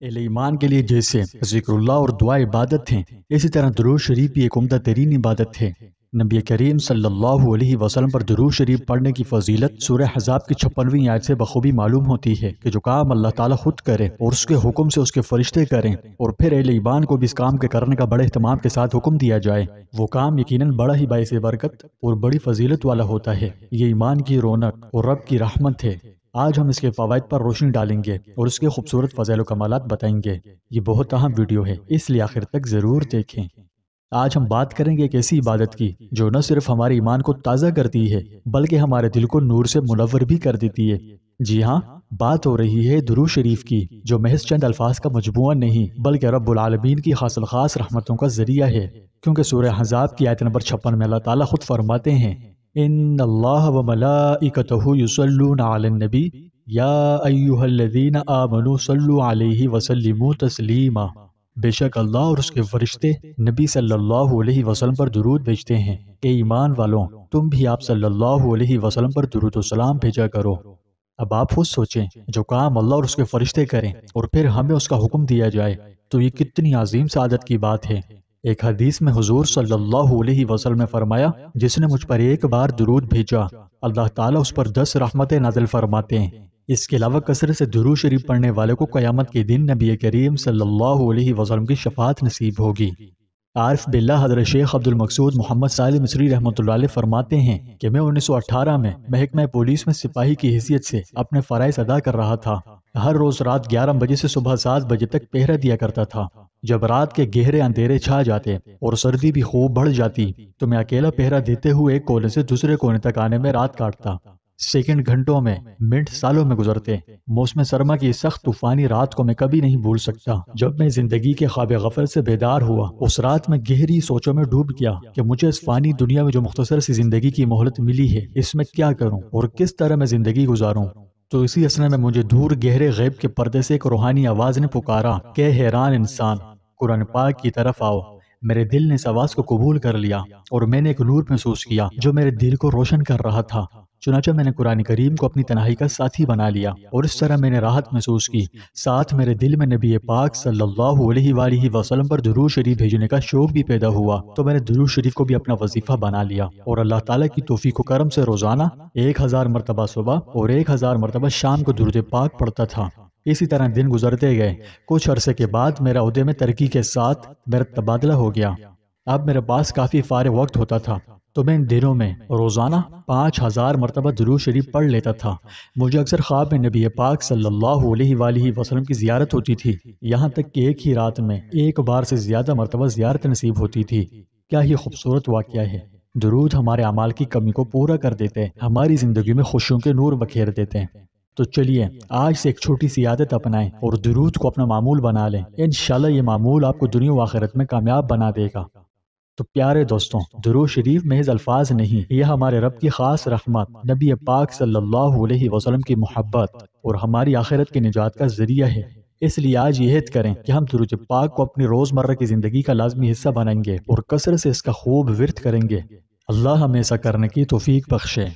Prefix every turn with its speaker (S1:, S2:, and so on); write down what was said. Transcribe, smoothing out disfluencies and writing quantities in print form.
S1: اہل ایمان کے لیے جیسے ذکر اللہ اور دعا عبادت ہیں، اسی طرح درود شریف بھی ایک عمدہ ترین عبادت ہے۔ نبی کریم صلی اللہ علیہ وسلم پر درود شریف پڑھنے کی فضیلت سورہ احزاب کی 56ویں آیت سے بخوبی معلوم ہوتی ہے کہ جو کام اللہ تعالیٰ خود کرے اور اس کے حکم سے اس کے فرشتے کریں اور پھر اہل ایمان کو بھی اس کام کے کرنے کا بڑے اہتمام کے ساتھ حکم دیا جائے، وہ کام یقیناً بڑا ہی باعث برکت اور بڑی فضیلت والا ہوتا ہے۔ یہ ایمان کی رونق اور رب کی رحمت ہے۔ آج ہم اس کے فوائد پر روشنی ڈالیں گے اور اس کے خوبصورت فضائل و کمالات بتائیں گے۔ یہ بہت اہم ویڈیو ہے، اس لیے آخر تک ضرور دیکھیں۔ آج ہم بات کریں گے ایک ایسی عبادت کی جو نہ صرف ہمارے ایمان کو تازہ کرتی ہے بلکہ ہمارے دل کو نور سے منور بھی کر دیتی ہے۔ جی ہاں، بات ہو رہی ہے درود شریف کی، جو محض چند الفاظ کا مجموعہ نہیں بلکہ رب العالمین کی خاص الخاص رحمتوں کا ذریعہ ہے، کیونکہ سورہ احزاب کی آیت نمبر 56 میں اللہ تعالیٰ خود فرماتے ہیں ان اللہ وملائکتہ یصلون علی النبی یا ایھا الذین آمنوا صلوا علیہ وسلموا تسلیما۔ بے شک اللہ اور اس کے فرشتے نبی صلی اللہ علیہ وسلم پر درود بھیجتے ہیں۔ اے ایمان والوں، تم بھی آپ صلی اللہ علیہ وسلم پر درود و سلام بھیجا کرو۔ اب آپ خود سوچیں، جو کام اللہ اور اس کے فرشتے کریں اور پھر ہمیں اس کا حکم دیا جائے تو یہ کتنی عظیم سعادت کی بات ہے۔ ایک حدیث میں حضور صلی اللہ علیہ وسلم نے فرمایا، جس نے مجھ پر ایک بار درود بھیجا اللہ تعالیٰ اس پر 10 رحمتیں نازل فرماتے ہیں۔ اس کے علاوہ کثرت سے درود شریف پڑھنے والے کو قیامت کے دن نبی کریم صلی اللہ علیہ وسلم کی شفاعت نصیب ہوگی۔ عارف باللہ حضرت شیخ عبد المقصود محمد صالح مصری رحمۃ اللہ علیہ فرماتے ہیں کہ میں 1918 میں محکمہ پولیس میں سپاہی کی حیثیت سے اپنے فرائض ادا کر رہا تھا۔ ہر روز رات 11 بجے سے صبح 7 بجے تک پہرا دیا کرتا تھا۔ جب رات کے گہرے اندھیرے چھا جاتے اور سردی بھی خوب بڑھ جاتی تو میں اکیلا پہرا دیتے ہوئے ایک کونے سے دوسرے کونے تک آنے میں رات کاٹتا۔ سیکنڈ گھنٹوں میں، منٹ سالوں میں گزرتے۔ موسم سرما کی سخت طوفانی رات کو میں کبھی نہیں بھول سکتا۔ جب میں زندگی کے خواب غفلت سے بیدار ہوا، اس رات میں گہری سوچوں میں ڈوب گیا کہ مجھے اس فانی دنیا میں جو مختصر سی زندگی کی مہلت ملی ہے، اس میں کیا کروں اور کس طرح میں زندگی گزاروں۔ تو اسی اثنا میں مجھے دور گہرے غیب کے پردے سے ایک روحانی آواز نے پکارا کہ حیران انسان، قرآن پاک کی طرف آؤ۔ میرے دل نے اس آواز کو قبول کر لیا اور میں نے ایک نور محسوس کیا جو میرے دل کو روشن کر رہا تھا۔ چنانچہ میں نے قرآن کریم کو اپنی تنہائی کا ساتھی بنا لیا اور اس طرح میں نے راحت محسوس کی۔ ساتھ میرے دل میں نبی پاک صلی اللہ علیہ وآلہ وسلم پر درود شریف بھیجنے کا شوق بھی پیدا ہوا، تو میں نے درود شریف کو بھی اپنا وظیفہ بنا لیا اور اللہ تعالیٰ کی توفیق و کرم سے روزانہ 1000 مرتبہ صبح اور 1000 مرتبہ شام کو درود پاک پڑھتا تھا۔ اسی طرح دن گزرتے گئے۔ کچھ عرصے کے بعد میرا عہدے میں ترقی کے ساتھ میرا تبادلہ ہو گیا۔ اب میرے پاس کافی فارغ وقت ہوتا تھا، تو میں ان دنوں میں روزانہ 5000 مرتبہ درود شریف پڑھ لیتا تھا۔ مجھے اکثر خواب میں نبی پاک صلی اللہ علیہ وآلہ وسلم کی زیارت ہوتی تھی، یہاں تک کہ ایک ہی رات میں ایک بار سے زیادہ مرتبہ زیارت نصیب ہوتی تھی۔ کیا یہ خوبصورت واقعہ ہے۔ درود ہمارے اعمال کی کمی کو پورا کر دیتے ہیں، ہماری زندگی میں خوشیوں کے نور بکھیر دیتے ہیں۔ تو چلیے آج سے ایک چھوٹی سی عادت اپنائیں اور درود کو اپنا معمول بنا لیں۔ انشاءاللہ یہ معمول آپ کو دنیا و آخرت میں کامیاب بنا دے گا۔ تو پیارے دوستوں، درود شریف محض الفاظ نہیں، یہ ہمارے رب کی خاص رحمت، نبی پاک صلی اللہ علیہ وسلم کی محبت اور ہماری آخرت کی نجات کا ذریعہ ہے۔ اس لیے آج یہ عہد کریں کہ ہم درود پاک کو اپنی روزمرہ کی زندگی کا لازمی حصہ بنائیں گے اور کثرت سے اس کا خوب ورد کریں گے۔ اللہ ہمیں ایسا کرنے کی توفیق بخشے۔